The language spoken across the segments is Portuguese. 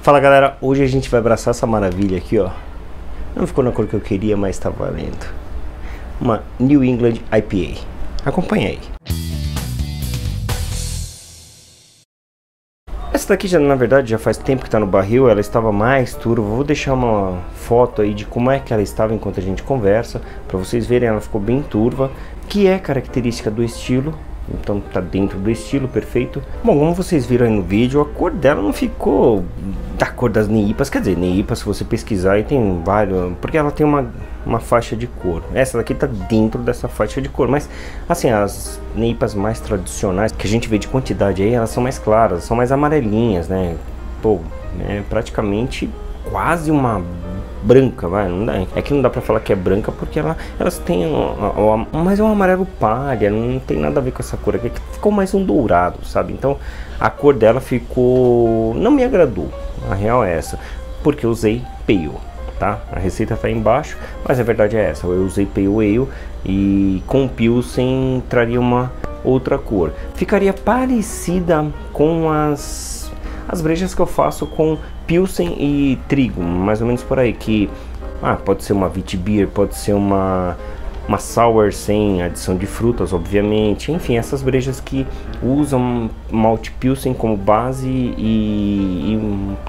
Fala galera, hoje a gente vai abraçar essa maravilha aqui, ó. Não ficou na cor que eu queria, mas tá valendo. Uma New England IPA. Acompanha aí. Essa daqui já, na verdade, já faz tempo que tá no barril, ela estava mais turva. Vou deixar uma foto aí de como é que ela estava enquanto a gente conversa, para vocês verem. Ela ficou bem turva, que é característica do estilo. Então tá dentro do estilo, perfeito. Bom, como vocês viram aí no vídeo, a cor dela não ficou da cor das NEIPAs. Quer dizer, NEIPA, se você pesquisar aí tem vários, porque ela tem uma faixa de cor. Essa daqui tá dentro dessa faixa de cor, mas assim, as NEIPAs mais tradicionais que a gente vê de quantidade aí, elas são mais claras, são mais amarelinhas, né? Pô, é praticamente quase uma branca, vai, não dá. É que não dá pra falar que é branca porque elas têm mas é um amarelo palha, não tem nada a ver com essa cor aqui, ficou mais um dourado, sabe? Então a cor dela ficou, não me agradou, a real é essa, porque eu usei Pale, tá? A receita tá aí embaixo, mas a verdade é essa, eu usei Pale Ale e com Pilsen traria uma outra cor, ficaria parecida com as brejas que eu faço com Pilsen e trigo, mais ou menos por aí, que pode ser uma Witbier, pode ser uma sour sem adição de frutas, obviamente, enfim, essas brejas que usam malte Pilsen como base e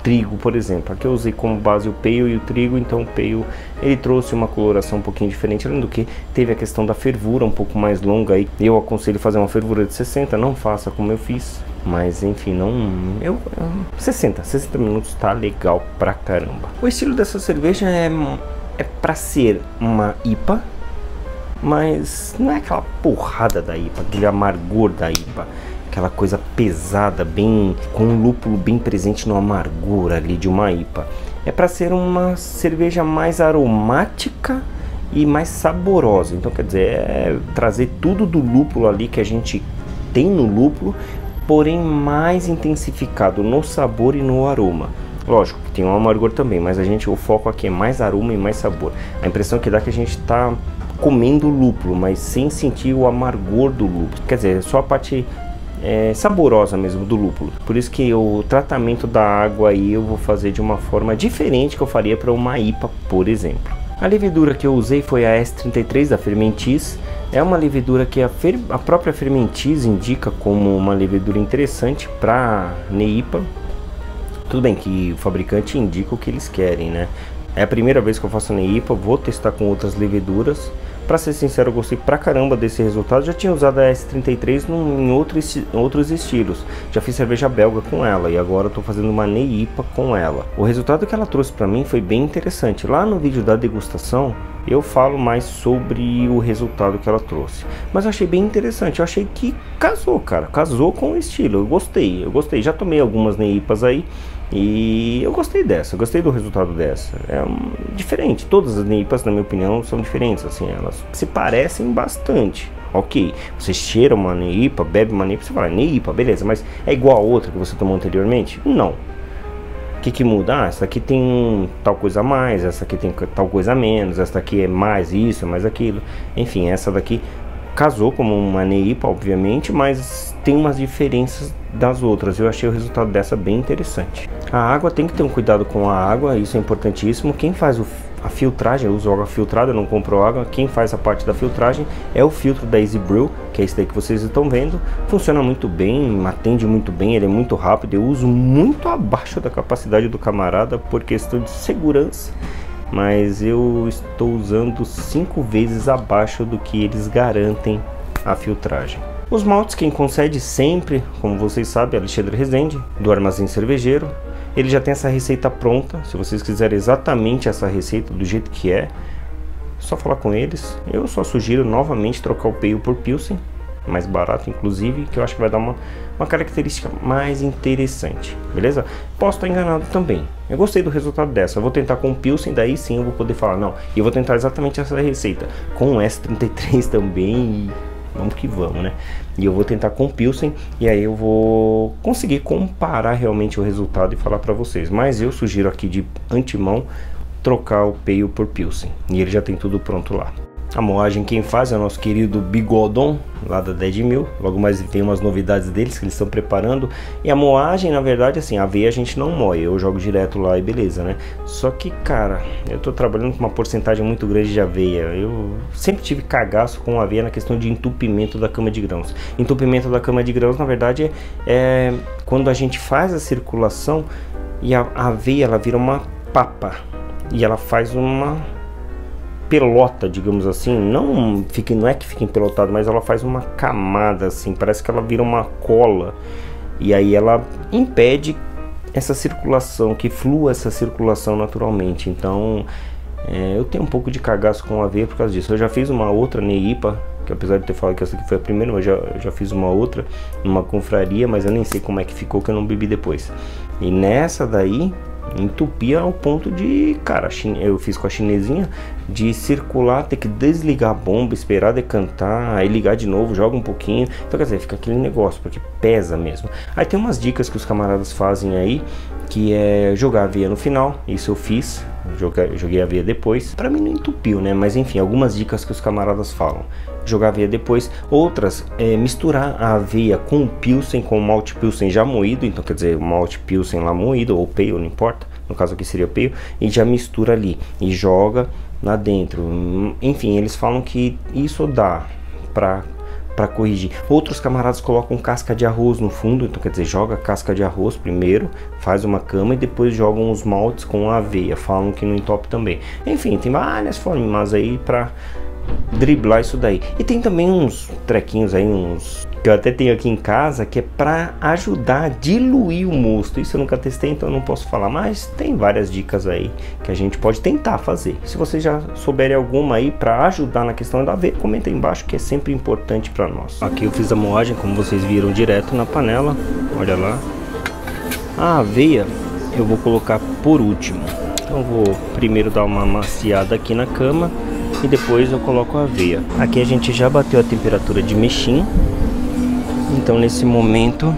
trigo, por exemplo. Aqui eu usei como base o Pale e o trigo, então o Pale ele trouxe uma coloração um pouquinho diferente, além do que teve a questão da fervura um pouco mais longa aí. Eu aconselho fazer uma fervura de 60, não faça como eu fiz, mas enfim, 60 minutos tá legal pra caramba. O estilo dessa cerveja é pra ser uma IPA, mas não é aquela porrada da IPA, aquele amargor da IPA, aquela coisa pesada, bem com um lúpulo bem presente no amargor ali de uma IPA. É para ser uma cerveja mais aromática e mais saborosa. Então quer dizer, é trazer tudo do lúpulo ali que a gente tem no lúpulo, porém mais intensificado no sabor e no aroma. Lógico que tem um amargor também, mas o foco aqui é mais aroma e mais sabor. A impressão que dá é que a gente está comendo lúpulo, mas sem sentir o amargor do lúpulo. Quer dizer, só a parte saborosa mesmo do lúpulo. Por isso que o tratamento da água aí eu vou fazer de uma forma diferente que eu faria para uma IPA, por exemplo. A levedura que eu usei foi a S33 da Fermentis. É uma levedura que a própria Fermentis indica como uma levedura interessante para NEIPA. Tudo bem que o fabricante indica o que eles querem, né? É a primeira vez que eu faço NEIPA, vou testar com outras leveduras. Pra ser sincero, eu gostei pra caramba desse resultado. Já tinha usado a S33 em outros estilos. Já fiz cerveja belga com ela e agora eu tô fazendo uma NEIPA com ela. O resultado que ela trouxe pra mim foi bem interessante. Lá no vídeo da degustação eu falo mais sobre o resultado que ela trouxe. Mas eu achei bem interessante, eu achei que casou, cara. Casou com o estilo, eu gostei. Já tomei algumas NEIPAs aí e eu gostei dessa, eu gostei do resultado dessa. É diferente, todas as NEIPAs na minha opinião são diferentes, assim, elas se parecem bastante. Ok, você cheira uma NEIPA, bebe uma NEIPA, você fala NEIPA, beleza, mas é igual a outra que você tomou anteriormente? Não. O que muda? Essa aqui tem tal coisa a mais, essa aqui tem tal coisa a menos, essa aqui é mais isso, é mais aquilo. Enfim, essa daqui casou como uma NEIPA, obviamente, mas tem umas diferenças das outras. Eu achei o resultado dessa bem interessante. A água, tem que ter um cuidado com a água, isso é importantíssimo. Quem faz a filtragem, eu uso água filtrada, eu não compro água. Quem faz a parte da filtragem é o filtro da Easy Brew, que é esse daí que vocês estão vendo. Funciona muito bem, atende muito bem, ele é muito rápido. Eu uso muito abaixo da capacidade do camarada por questão de segurança, mas eu estou usando 5 vezes abaixo do que eles garantem a filtragem. Os maltes quem concede sempre, como vocês sabem, é Alexandre Rezende, do Armazém Cervejeiro. Ele já tem essa receita pronta. Se vocês quiserem exatamente essa receita do jeito que é só falar com eles. Eu só sugiro novamente trocar o Pale por Pilsen, mais barato inclusive, que eu acho que vai dar uma característica mais interessante, beleza? Posso estar enganado também. Eu gostei do resultado dessa. Eu vou tentar com o Pilsen, daí sim eu vou poder falar não. E eu vou tentar exatamente essa receita com o S33 também e vamos que vamos, né? E eu vou tentar com o Pilsen e aí eu vou conseguir comparar realmente o resultado e falar para vocês. Mas eu sugiro aqui de antemão trocar o Pale por Pilsen, e ele já tem tudo pronto lá. A moagem quem faz é o nosso querido Bigodon, lá da Dead Mill. Logo mais tem umas novidades deles que eles estão preparando. E a moagem, na verdade, assim, a aveia a gente não moe, eu jogo direto lá e beleza, né? Só que, cara, eu tô trabalhando com uma porcentagem muito grande de aveia. Eu sempre tive cagaço com aveia na questão de entupimento da cama de grãos. Entupimento da cama de grãos, na verdade, é quando a gente faz a circulação e a aveia, ela vira uma papa. E ela faz uma pelota, digamos assim, não é que fica empelotado, mas ela faz uma camada assim, parece que ela vira uma cola, e aí ela impede essa circulação, que flua essa circulação naturalmente. Então eu tenho um pouco de cagaço com a aveia por causa disso. Eu já fiz uma outra Neipa, que apesar de ter falado que essa aqui foi a primeira, mas já fiz uma outra numa confraria, mas eu nem sei como é que ficou, que eu não bebi depois. E nessa daí entupia ao ponto de, cara, eu fiz com a chinesinha, de circular, ter que desligar a bomba, esperar decantar, aí ligar de novo, joga um pouquinho. Então quer dizer, fica aquele negócio, porque pesa mesmo. Aí tem umas dicas que os camaradas fazem aí, que é jogar a aveia no final. Isso eu fiz, joguei a aveia depois. Pra mim não entupiu, né? Mas enfim, algumas dicas que os camaradas falam: jogar a aveia depois. Outras é misturar a aveia com o pilsen, com o malte pilsen já moído. Então quer dizer, o malte pilsen lá moído, ou pale, não importa, no caso aqui seria pale, e já mistura ali e joga lá dentro. Enfim, eles falam que isso dá pra corrigir. Outros camaradas colocam casca de arroz no fundo, então quer dizer, joga casca de arroz primeiro, faz uma cama e depois jogam os maltes com a aveia. Falam que não entope também. Enfim, tem várias formas aí pra driblar isso daí. E tem também uns trequinhos aí, uns que eu até tenho aqui em casa, que é para ajudar a diluir o mosto. Isso eu nunca testei, então eu não posso falar, mas tem várias dicas aí que a gente pode tentar fazer. Se vocês já souberem alguma aí para ajudar na questão da aveia, comenta aí embaixo, que é sempre importante para nós. Aqui eu fiz a moagem, como vocês viram, direto na panela. Olha lá. A aveia eu vou colocar por último. Então eu vou primeiro dar uma amaciada aqui na cama e depois eu coloco a aveia. Aqui a gente já bateu a temperatura de mexim, então nesse momento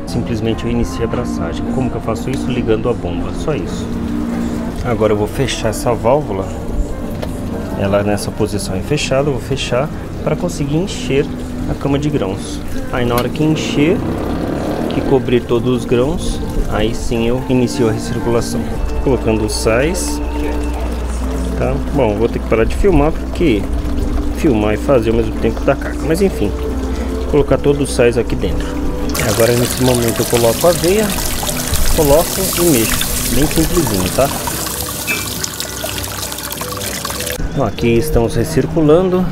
simplesmente eu inicio a abraçagem. Como que eu faço isso? Ligando a bomba, só isso. Agora eu vou fechar essa válvula, ela nessa posição é fechada, eu vou fechar para conseguir encher a cama de grãos. Aí na hora que encher, que cobrir todos os grãos, aí sim eu inicio a recirculação. Colocando os sais. Tá? Bom, vou ter que parar de filmar, porque filmar e fazer ao mesmo tempo dá caca. Mas enfim, vou colocar todos os sais aqui dentro. Agora nesse momento eu coloco a aveia, coloco e mexo. Bem simplesinho, tá? Então, aqui estamos recirculando,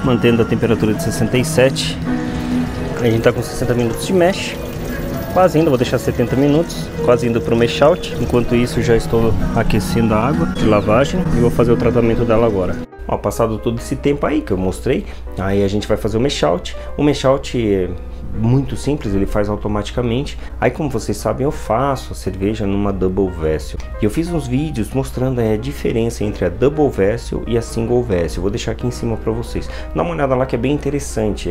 mantendo a temperatura de 67. A gente tá com 60 minutos de mesh. Quase indo, vou deixar 70 minutos, quase indo para o mesh out. Enquanto isso já estou aquecendo a água de lavagem e vou fazer o tratamento dela agora. Ó, passado todo esse tempo aí que eu mostrei, aí a gente vai fazer o mesh out. O mesh out é muito simples, ele faz automaticamente. Aí, como vocês sabem, eu faço a cerveja numa double vessel. E eu fiz uns vídeos mostrando a diferença entre a double vessel e a single vessel. Vou deixar aqui em cima para vocês. Dá uma olhada lá que é bem interessante.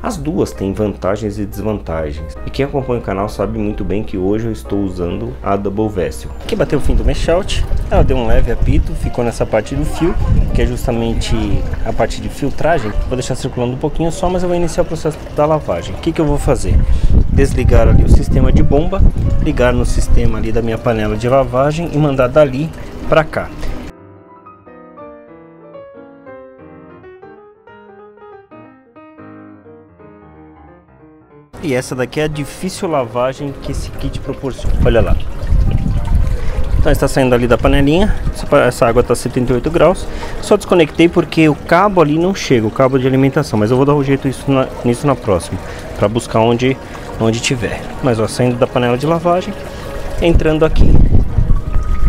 As duas têm vantagens e desvantagens. E quem acompanha o canal sabe muito bem que hoje eu estou usando a double vessel. Aqui bateu o fim do mesh out. Ela deu um leve apito, ficou nessa parte do fio, que é justamente a parte de filtragem. Vou deixar circulando um pouquinho só, mas eu vou iniciar o processo da lavagem. O que eu vou fazer? Desligar ali o sistema de bomba, ligar no sistema ali da minha panela de lavagem e mandar dali para cá. E essa daqui é a difícil lavagem que esse kit proporciona. Olha lá. Então está saindo ali da panelinha. Essa água está a 78 graus. Só desconectei porque o cabo ali não chega, o cabo de alimentação. Mas eu vou dar um jeito nisso na próxima, para buscar onde tiver. Mas ó, saindo da panela de lavagem, entrando aqui.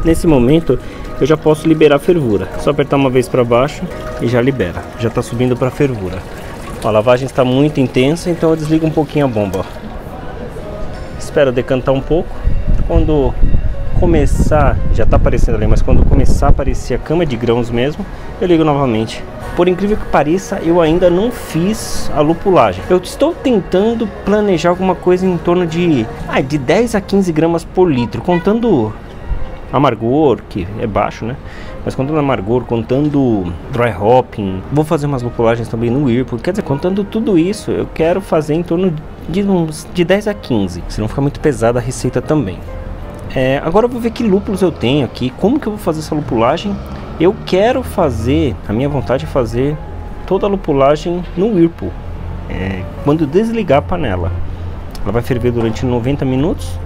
Nesse momento eu já posso liberar a fervura. Só apertar uma vez para baixo e já libera. Já está subindo para a fervura. Ó, a lavagem está muito intensa, então eu desligo um pouquinho a bomba. Ó. Espero decantar um pouco. Quando começar, já está aparecendo ali, mas quando começar a aparecer a cama de grãos mesmo, eu ligo novamente. Por incrível que pareça, eu ainda não fiz a lupulagem. Eu estou tentando planejar alguma coisa em torno de 10 a 15 gramas por litro, contando amargor, que é baixo, né? Mas contando amargor, contando dry hopping, vou fazer umas lupulagens também no Whirlpool. Quer dizer, contando tudo isso, eu quero fazer em torno de 10 a 15, senão fica muito pesada a receita também. Agora eu vou ver que lúpulos eu tenho aqui, como que eu vou fazer essa lupulagem. Eu quero fazer, a minha vontade é fazer toda a lupulagem no Whirlpool. Quando desligar a panela, ela vai ferver durante 90 minutos.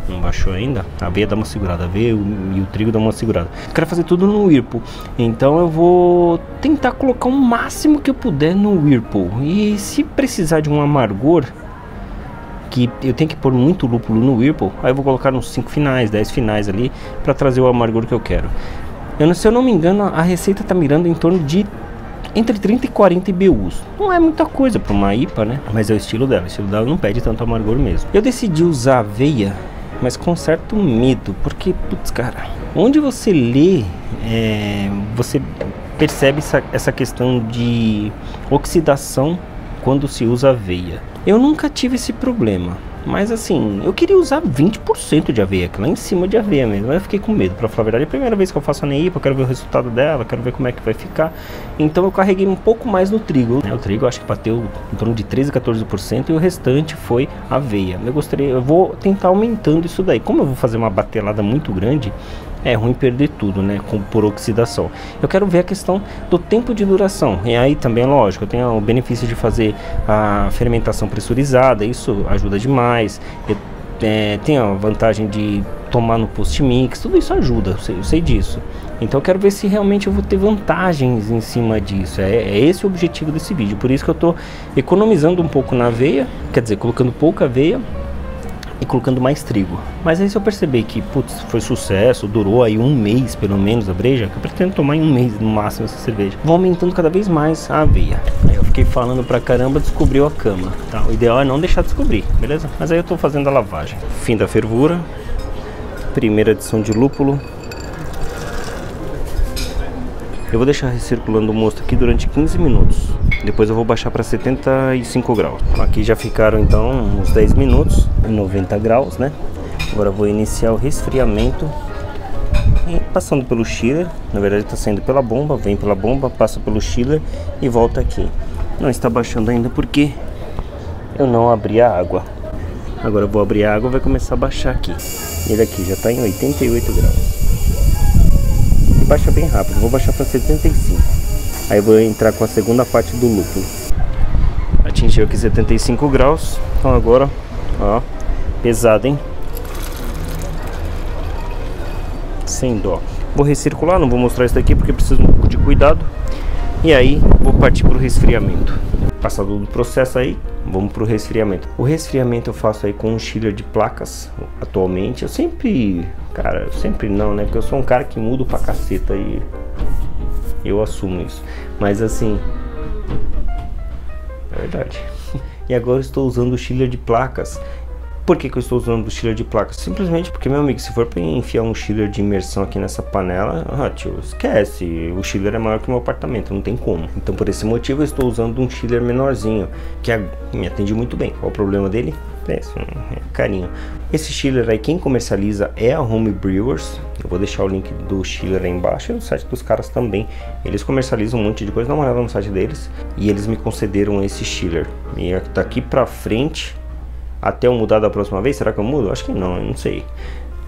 Não baixou ainda, a aveia dá uma segurada, a aveia e o trigo dá uma segurada. Eu quero fazer tudo no Whirlpool, então eu vou tentar colocar o máximo que eu puder no Whirlpool. E se precisar de um amargor, que eu tenho que pôr muito lúpulo no Whirlpool, aí eu vou colocar uns 5 finais, 10 finais ali, para trazer o amargor que eu quero. Se eu não me engano, a receita tá mirando em torno de entre 30 e 40 IBUs. Não é muita coisa para uma IPA, né? Mas é o estilo dela não pede tanto amargor mesmo. Eu decidi usar aveia, mas com certo medo, porque, putz, cara, onde você lê, você percebe essa questão de oxidação quando se usa aveia. Eu nunca tive esse problema, mas assim, eu queria usar 20% de aveia, lá em cima de aveia mesmo, mas eu fiquei com medo, pra falar a verdade. É a primeira vez que eu faço a NEIPA, eu quero ver o resultado dela, quero ver como é que vai ficar. Então eu carreguei um pouco mais no trigo, né? O trigo eu acho que bateu em torno de 13 a 14% e o restante foi aveia. Eu vou tentar aumentando isso daí. Como eu vou fazer uma batelada muito grande, é ruim perder tudo, né, por oxidação. Eu quero ver a questão do tempo de duração. E aí também, lógico, eu tenho o benefício de fazer a fermentação pressurizada, isso ajuda demais. Tem a vantagem de tomar no post-mix, tudo isso ajuda, eu sei disso. Então eu quero ver se realmente eu vou ter vantagens em cima disso. É esse o objetivo desse vídeo. Por isso que eu tô economizando um pouco na aveia, quer dizer, colocando pouca aveia e colocando mais trigo. Mas aí se eu perceber que, putz, foi sucesso, durou aí um mês pelo menos a breja, que eu pretendo tomar em um mês no máximo essa cerveja, vou aumentando cada vez mais a aveia. Aí eu fiquei falando pra caramba, descobriu a cama, tá? O ideal é não deixar descobrir, beleza? Mas aí eu tô fazendo a lavagem. Fim da fervura, primeira adição de lúpulo. Eu vou deixar recirculando o mosto aqui durante 15 minutos. Depois eu vou baixar para 75 graus. Aqui já ficaram então uns 10 minutos em 90 graus, né? Agora eu vou iniciar o resfriamento. E passando pelo chiller. Na verdade está saindo pela bomba. Vem pela bomba, passa pelo chiller e volta aqui. Não está baixando ainda porque eu não abri a água. Agora eu vou abrir a água e vai começar a baixar aqui. Ele aqui já está em 88 graus. Baixa bem rápido, vou baixar para 75. Aí eu vou entrar com a segunda parte do lúpulo. Atingiu aqui 75 graus. Então agora, ó, pesado, hein? Sem dó. Vou recircular, não vou mostrar isso daqui porque precisa um pouco de cuidado. E aí vou partir para o resfriamento. Passado o processo aí, vamos para o resfriamento. O resfriamento eu faço aí com um chiller de placas atualmente. Eu sempre, cara, sempre não, né? Porque eu sou um cara que mudo pra caceta e eu assumo isso. Mas assim, é verdade. E agora eu estou usando o chiller de placas. Por que eu estou usando o chiller de placas? Simplesmente porque, meu amigo, se for para enfiar um chiller de imersão aqui nessa panela, tio, esquece. O chiller é maior que o meu apartamento, não tem como. Então por esse motivo eu estou usando um chiller menorzinho, que me atende muito bem. Qual o problema dele? É carinho. Esse chiller aí, quem comercializa é a Home Brewers. Eu vou deixar o link do chiller aí embaixo e no site dos caras também. Eles comercializam um monte de coisa, dá uma olhada no site deles. E eles me concederam esse chiller. E daqui pra frente, até eu mudar da próxima vez, será que eu mudo? Acho que não, eu não sei.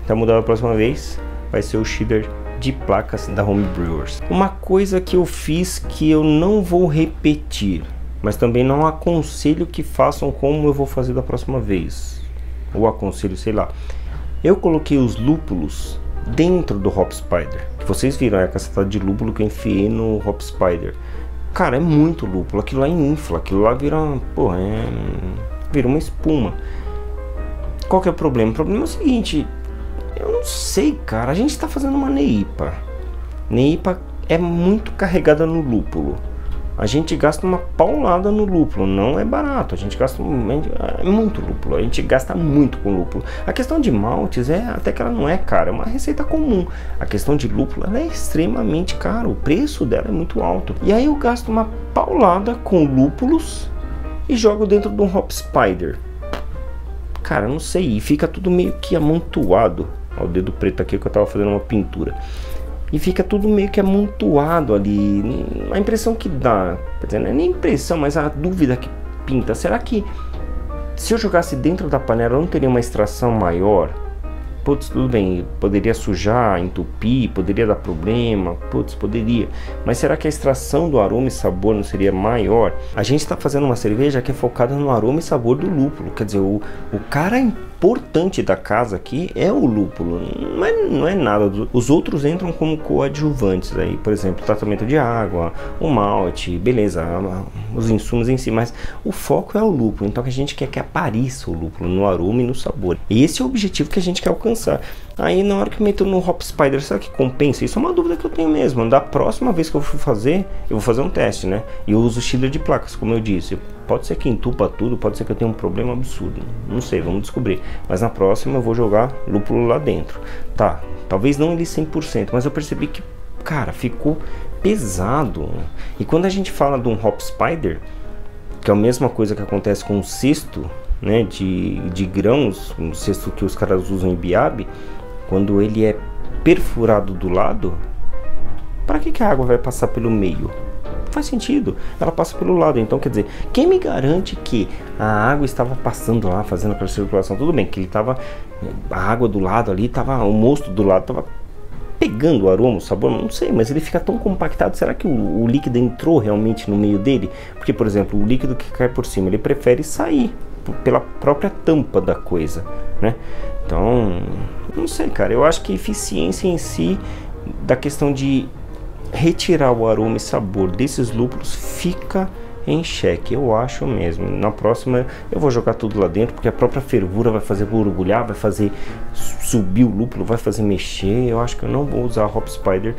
Até mudar da próxima vez, vai ser o chiller de placas da Home Brewers. Uma coisa que eu fiz que eu não vou repetir, mas também não aconselho que façam como eu vou fazer da próxima vez. Ou aconselho, sei lá. Eu coloquei os lúpulos dentro do Hop Spider. Vocês viram a cacetada de lúpulo que eu enfiei no Hop Spider. Cara, é muito lúpulo. Aquilo lá infla, aquilo lá vira, porra, vira uma espuma. Qual que é o problema? O problema é o seguinte, eu não sei, cara. A gente tá fazendo uma NEIPA. NEIPA é muito carregada no lúpulo. A gente gasta uma paulada no lúpulo, não é barato. A gente gasta muito lúpulo, a gente gasta muito com lúpulo. A questão de maltes até que ela não é cara, é uma receita comum. A questão de lúpulo, ela é extremamente cara, o preço dela é muito alto. E aí eu gasto uma paulada com lúpulos e jogo dentro de um Hop Spider. cara, não sei, e fica tudo meio que amontoado. Ó, o dedo preto aqui que eu tava fazendo uma pintura. E fica tudo meio que amontoado ali. A impressão que dá, quer dizer, não é nem impressão, mas a dúvida que pinta. Será que se eu jogasse dentro da panela eu não teria uma extração maior? Putz, tudo bem, poderia sujar, entupir, poderia dar problema, putz, poderia. Mas será que a extração do aroma e sabor não seria maior? A gente está fazendo uma cerveja que é focada no aroma e sabor do lúpulo. Quer dizer, o cara importante da casa aqui é o lúpulo, não é nada. Os outros entram como coadjuvantes, aí, por exemplo, tratamento de água, o malte, beleza, os insumos em si, mas o foco é o lúpulo. Então a gente quer que apareça o lúpulo no aroma e no sabor. Esse é o objetivo que a gente quer alcançar. Aí na hora que eu meto no Hop Spider, será que compensa? Isso é uma dúvida que eu tenho mesmo. Da próxima vez que eu for fazer, eu vou fazer um teste, né? E eu uso chiller de placas, como eu disse. Pode ser que entupa tudo, pode ser que eu tenha um problema absurdo. Não sei, vamos descobrir. Mas na próxima eu vou jogar lúpulo lá dentro. Tá, talvez não ele 100%, mas eu percebi que, cara, ficou pesado. E quando a gente fala de um Hop Spider, que é a mesma coisa que acontece com o cesto, né, de grãos, um cesto que os caras usam em Biab, quando ele é perfurado do lado, para que a água vai passar pelo meio? Não faz sentido, ela passa pelo lado. Então, quer dizer, quem me garante que a água estava passando lá, fazendo aquela circulação? Tudo bem, que ele tava, a água do lado ali, tava, o mosto do lado tava pegando o aroma, o sabor, não sei, mas ele fica tão compactado. Será que o líquido entrou realmente no meio dele? Porque, por exemplo, o líquido que cai por cima, ele prefere sair pela própria tampa da coisa, né? Então, não sei, cara, eu acho que a eficiência em si da questão de retirar o aroma e sabor desses lúpulos fica em xeque, eu acho mesmo. Na próxima eu vou jogar tudo lá dentro, porque a própria fervura vai fazer borbulhar, vai fazer subir o lúpulo, vai fazer mexer. Eu acho que eu não vou usar Hop Spider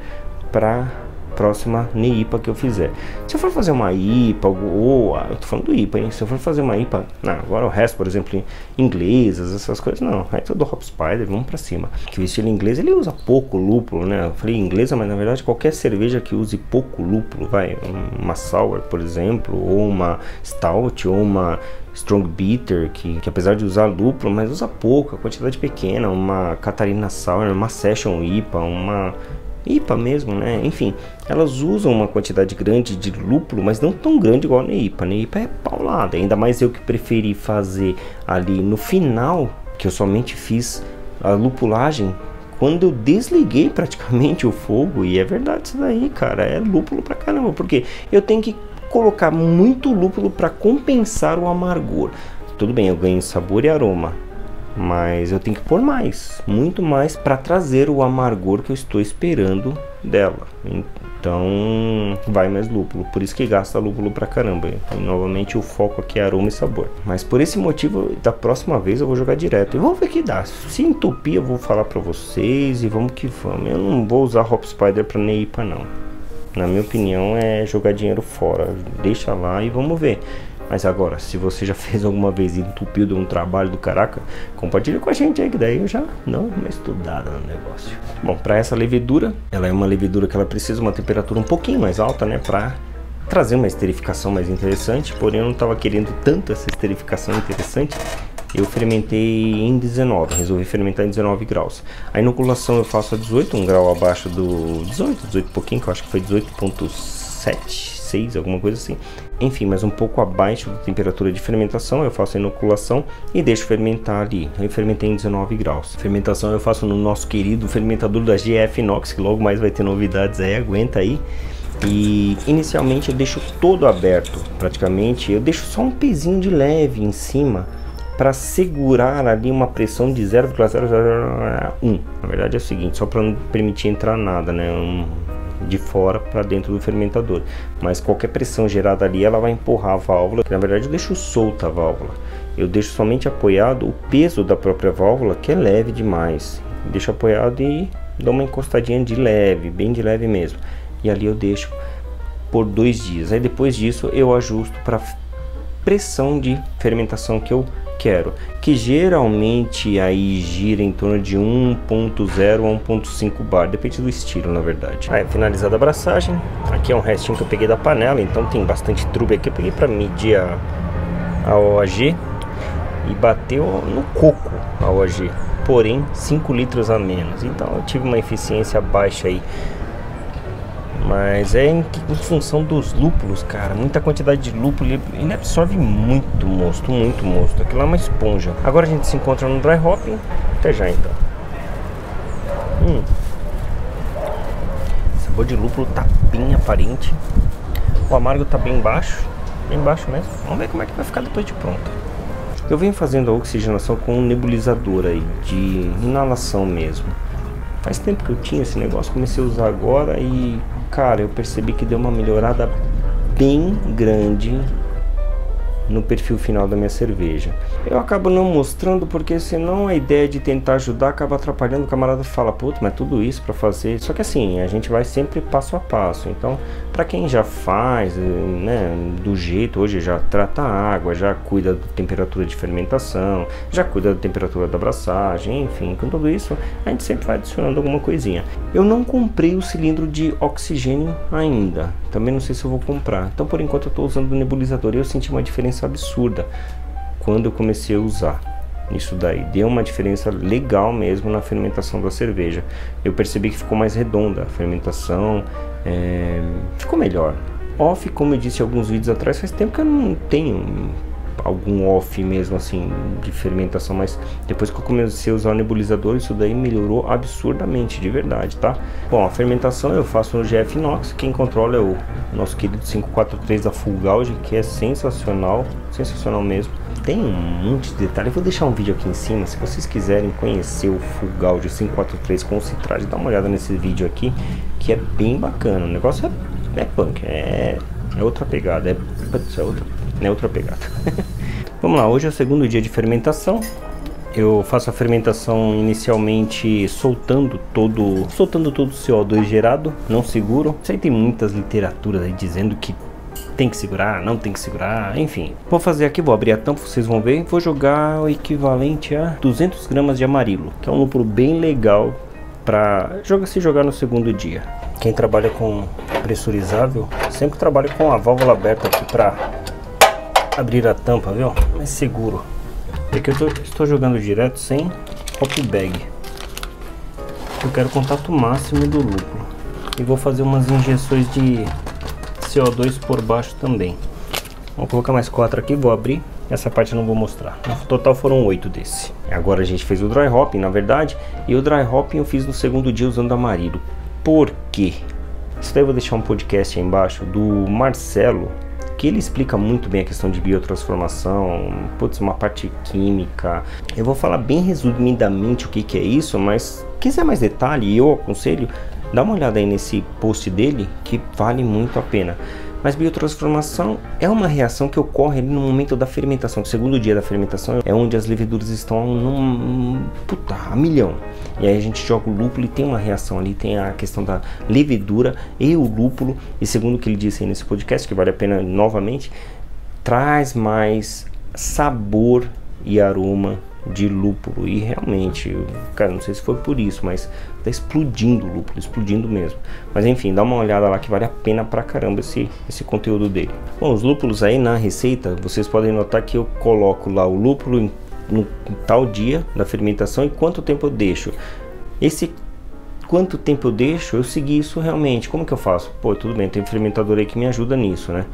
para próxima NEIPA que eu fizer. Se eu for fazer uma IPA, ou eu tô falando do IPA, hein? Se eu for fazer uma IPA, não, agora o resto, por exemplo, inglesas, essas coisas, não, é tudo Hop Spider, vamos pra cima. Que o estilo inglês, ele usa pouco lúpulo, né? Eu falei inglesa, mas na verdade qualquer cerveja que use pouco lúpulo, vai, uma sour, por exemplo, ou uma stout, ou uma strong bitter, que apesar de usar lúpulo, mas usa pouco, a quantidade pequena, uma Catarina Sour, uma Session IPA, uma IPA mesmo, né? Enfim, elas usam uma quantidade grande de lúpulo, mas não tão grande igual a NEIPA. A NEIPA é paulada, ainda mais eu que preferi fazer ali no final, que eu somente fiz a lupulagem quando eu desliguei praticamente o fogo. E é verdade isso daí, cara, é lúpulo pra caramba, porque eu tenho que colocar muito lúpulo para compensar o amargor. Tudo bem, eu ganho sabor e aroma, mas eu tenho que pôr mais, muito mais, para trazer o amargor que eu estou esperando dela. Então vai mais lúpulo, por isso que gasta lúpulo pra caramba. E novamente o foco aqui é aroma e sabor. Mas por esse motivo, da próxima vez eu vou jogar direto e vamos ver o que dá. Se entupir eu vou falar pra vocês e vamos que vamos. Eu não vou usar Hop Spider pra NEIPA não. Na minha opinião é jogar dinheiro fora. Deixa lá e vamos ver. Mas agora, se você já fez alguma vez e entupiu de um trabalho do caraca, compartilha com a gente aí, que daí eu já dou uma estudada no negócio. Bom, para essa levedura, ela é uma levedura que ela precisa de uma temperatura um pouquinho mais alta, né, para trazer uma esterificação mais interessante. Porém, eu não estava querendo tanto essa esterificação interessante. Eu fermentei em 19, resolvi fermentar em 19 graus. A inoculação eu faço a 18, um grau abaixo do 18 e pouquinho, que eu acho que foi 18.7, 6, alguma coisa assim. Enfim, mas um pouco abaixo da temperatura de fermentação, eu faço a inoculação e deixo fermentar ali. Eu fermentei em 19 graus. Fermentação eu faço no nosso querido fermentador da GF Inox, que logo mais vai ter novidades aí, aguenta aí. E inicialmente eu deixo todo aberto, praticamente. Eu deixo só um pezinho de leve em cima, para segurar ali uma pressão de 0,001. Na verdade é o seguinte, só para não permitir entrar nada, né? De fora para dentro do fermentador, mas qualquer pressão gerada ali ela vai empurrar a válvula, que na verdade eu deixo solta a válvula, eu deixo somente apoiado o peso da própria válvula, que é leve demais, deixo apoiado e dou uma encostadinha de leve, bem de leve mesmo, e ali eu deixo por 2 dias. Aí depois disso eu ajusto para pressão de fermentação que eu quero, que geralmente aí gira em torno de 1.0 a 1.5 bar, depende do estilo, na verdade. Aí finalizada a abraçagem, aqui é um restinho que eu peguei da panela, então tem bastante trube aqui, eu peguei para medir a OAG, e bateu no coco a OG, porém 5 litros a menos, então eu tive uma eficiência baixa aí. Mas é em função dos lúpulos, cara. Muita quantidade de lúpulo, ele absorve muito mosto, muito mosto. Aquilo é uma esponja. Agora a gente se encontra no dry hopping. Até já então. O sabor de lúpulo tá bem aparente. O amargo tá bem baixo mesmo. Vamos ver como é que vai ficar depois de pronto. Eu venho fazendo a oxigenação com um nebulizador aí, de inalação mesmo. Faz tempo que eu tinha esse negócio, comecei a usar agora e, cara, eu percebi que deu uma melhorada bem grande no perfil final da minha cerveja. Eu acabo não mostrando porque senão a ideia de tentar ajudar acaba atrapalhando. O camarada fala, puta, mas tudo isso pra fazer. Só que assim, a gente vai sempre passo a passo. Então, pra quem já faz, né, do jeito, hoje já trata a água, já cuida da temperatura de fermentação, já cuida da temperatura da abraçagem, enfim, com tudo isso, a gente sempre vai adicionando alguma coisinha. Eu não comprei o cilindro de oxigênio ainda. Também não sei se eu vou comprar. Então, por enquanto, eu tô usando o nebulizador e eu senti uma diferença absurda quando eu comecei a usar isso daí. Deu uma diferença legal mesmo na fermentação da cerveja. Eu percebi que ficou mais redonda a fermentação, ficou melhor. Off, como eu disse em alguns vídeos atrás, faz tempo que eu não tenho algum off mesmo assim de fermentação, mas depois que eu comecei a usar o nebulizador, isso daí melhorou absurdamente, de verdade, tá? Bom, a fermentação eu faço no GF Inox. Quem controla é o nosso querido 543 da Full Gauge, que é sensacional, sensacional mesmo. Tem um monte de detalhe. Eu vou deixar um vídeo aqui em cima, se vocês quiserem conhecer o Full Gauge 543 com citragem, dá uma olhada nesse vídeo aqui, que é bem bacana. O negócio é punk, é outra pegada, é outra pegada. Vamos lá, hoje é o segundo dia de fermentação. Eu faço a fermentação inicialmente soltando todo o CO2 gerado, não seguro. Sei, tem muitas literaturas aí dizendo que tem que segurar, não tem que segurar, enfim. Vou fazer aqui, vou abrir a tampa, vocês vão ver. Vou jogar o equivalente a 200 gramas de amarilo, que é um lúpulo bem legal para se jogar no segundo dia. Quem trabalha com pressurizável sempre trabalha com a válvula aberta aqui para abrir a tampa, viu? Mais seguro. Porque eu estou jogando direto sem hop bag. Eu quero contato máximo do lúpulo. E vou fazer umas injeções de CO2 por baixo também. Vou colocar mais 4 aqui, vou abrir. Essa parte eu não vou mostrar. No total foram 8 desse. Agora a gente fez o dry hopping, na verdade. E o dry hopping eu fiz no segundo dia usando amarilo. Por quê? Isso daí eu vou deixar um podcast aí embaixo do Marcelo, que ele explica muito bem a questão de biotransformação, putz, uma parte química. Eu vou falar bem resumidamente o que é isso, mas quiser mais detalhe, eu aconselho, dá uma olhada aí nesse post dele, que vale muito a pena. Mas biotransformação é uma reação que ocorre ali no momento da fermentação. O segundo dia da fermentação é onde as leveduras estão a milhão. E aí a gente joga o lúpulo e tem uma reação ali, tem a questão da levedura e o lúpulo. E segundo o que ele disse aí nesse podcast, que vale a pena novamente, traz mais sabor e aroma de lúpulo. E realmente, cara, não sei se foi por isso, mas tá explodindo o lúpulo, explodindo mesmo. Mas enfim, dá uma olhada lá que vale a pena pra caramba esse conteúdo dele. Bom, os lúpulos aí na receita, vocês podem notar que eu coloco lá o lúpulo no tal dia da fermentação e quanto tempo eu deixo. Quanto tempo eu deixo, eu segui isso realmente. Como que eu faço? Pô, tudo bem, tem um fermentador aí que me ajuda nisso, né?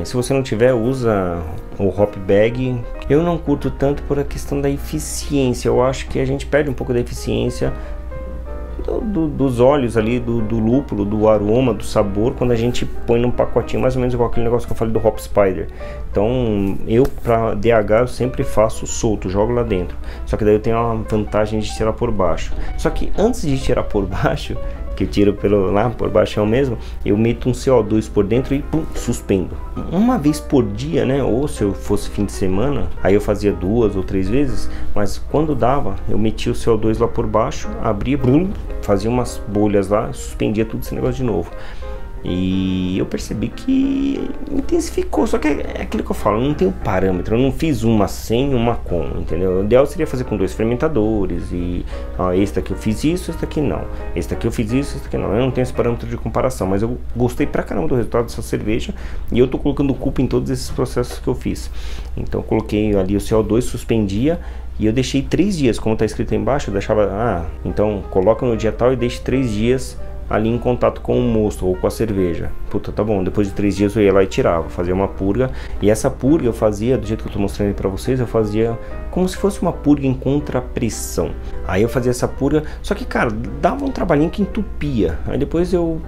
Se você não tiver, usa o hop bag. Eu não curto tanto por a questão da eficiência. Eu acho que a gente perde um pouco da eficiência dos óleos ali, do lúpulo, do aroma, do sabor, quando a gente põe num pacotinho, mais ou menos igual aquele negócio que eu falei do Hop Spider. Então eu, para DH, eu sempre faço solto, jogo lá dentro. Só que daí eu tenho uma vantagem de tirar por baixo. Só que antes de tirar por baixo, que eu tiro lá por baixo mesmo, eu meto um CO2 por dentro e pum, suspendo. Uma vez por dia, né? Ou se eu fosse fim de semana, aí eu fazia 2 ou 3 vezes, mas quando dava, eu metia o CO2 lá por baixo, abria, brum, fazia umas bolhas lá, suspendia tudo esse negócio de novo. E eu percebi que intensificou, só que é aquilo que eu falo, não tem um parâmetro, eu não fiz uma sem, uma com, entendeu? O ideal seria fazer com 2 fermentadores e esse daqui eu fiz isso, esse daqui não, esse daqui eu fiz isso, esse daqui não. Eu não tenho esse parâmetro de comparação, mas eu gostei pra caramba do resultado dessa cerveja e eu tô colocando culpa em todos esses processos que eu fiz. Então eu coloquei ali o CO2, suspendia e eu deixei 3 dias, como tá escrito aí embaixo, eu deixava, então coloca no dia tal e deixe 3 dias ali em contato com o mosto ou com a cerveja. Puta, tá bom, depois de 3 dias eu ia lá e tirava, fazia uma purga, e essa purga eu fazia, do jeito que eu tô mostrando aí pra vocês, eu fazia como se fosse uma purga em contrapressão. Aí eu fazia essa purga, só que cara, dava um trabalhinho que entupia, aí depois eu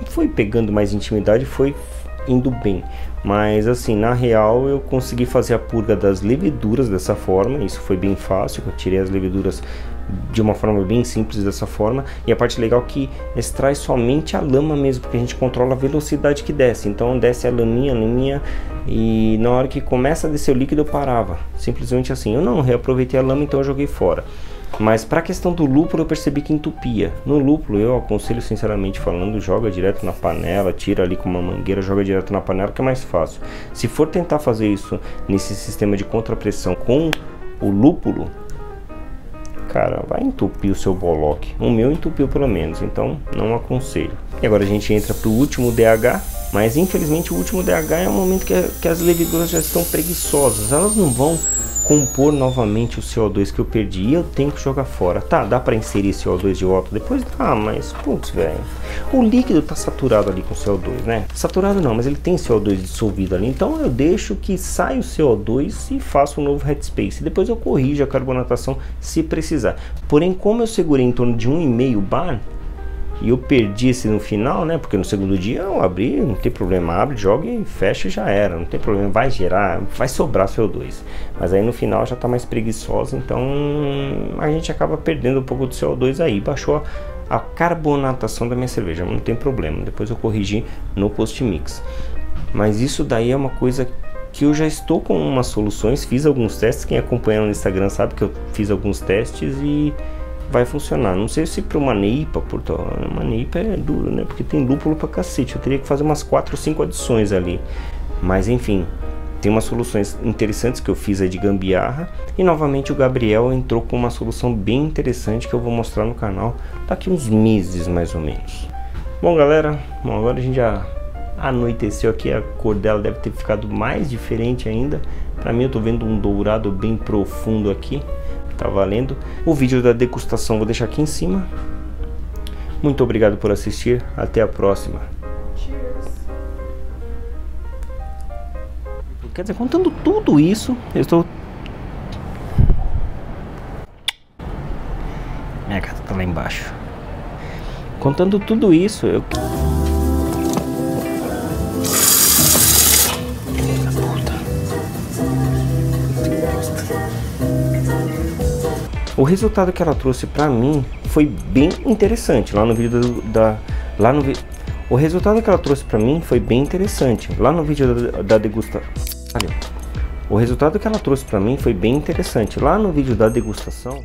fui pegando mais intimidade, foi indo bem. Mas assim, na real eu consegui fazer a purga das leveduras dessa forma, isso foi bem fácil, eu tirei as leveduras de uma forma bem simples dessa forma, e a parte legal é que extrai somente a lama mesmo, porque a gente controla a velocidade que desce, então desce a laminha, e na hora que começa a descer o líquido eu parava, simplesmente assim. Eu não reaproveitei a lama, então eu joguei fora. Mas para a questão do lúpulo eu percebi que entupia. No lúpulo eu aconselho, sinceramente falando, joga direto na panela, tira ali com uma mangueira, joga direto na panela, que é mais fácil. Se for tentar fazer isso nesse sistema de contrapressão com o lúpulo, cara, vai entupir o seu boloque. O meu entupiu pelo menos, então não aconselho. E agora a gente entra para o último DH, mas infelizmente o último DH é o momento que as leveduras já estão preguiçosas, elas não vão compor novamente o CO2 que eu perdi e eu tenho que jogar fora. Tá, dá para inserir CO2 de volta depois? Dá, mas putz, velho, o líquido tá saturado ali com CO2, né? Saturado não, mas ele tem CO2 dissolvido ali, então eu deixo que saia o CO2 e faço um novo headspace. Depois eu corrijo a carbonatação se precisar. Porém, como eu segurei em torno de 1,5 bar e eu perdi esse no final, né? Porque no segundo dia eu abri, não tem problema, abre, joga e fecha e já era, não tem problema, vai gerar, vai sobrar CO2. Mas aí no final já tá mais preguiçosa, então a gente acaba perdendo um pouco do CO2 aí. Baixou a carbonatação da minha cerveja, não tem problema, depois eu corrigi no post-mix. Mas isso daí é uma coisa que eu já estou com umas soluções, fiz alguns testes, quem acompanha no Instagram sabe que eu fiz alguns testes e vai funcionar. Não sei se para uma NEIPA, uma NEIPA é duro, né? Porque tem lúpulo pra cacete. Eu teria que fazer umas 4 ou 5 adições ali. Mas enfim, tem umas soluções interessantes que eu fiz aí de gambiarra. E novamente o Gabriel entrou com uma solução bem interessante que eu vou mostrar no canal daqui uns meses mais ou menos. Bom galera, agora a gente já anoiteceu aqui. A cor dela deve ter ficado mais diferente ainda. Pra mim eu tô vendo um dourado bem profundo aqui. Tá valendo. O vídeo da degustação vou deixar aqui em cima. Muito obrigado por assistir. Até a próxima. Cheers. Quer dizer, contando tudo isso, eu estou... Minha gata tá lá embaixo. Contando tudo isso, eu... O resultado que ela trouxe pra mim foi bem interessante. Lá no vídeo o resultado que ela trouxe pra mim foi bem interessante. Lá no vídeo da degustação. O resultado que ela trouxe pra mim foi bem interessante. Lá no vídeo da degustação.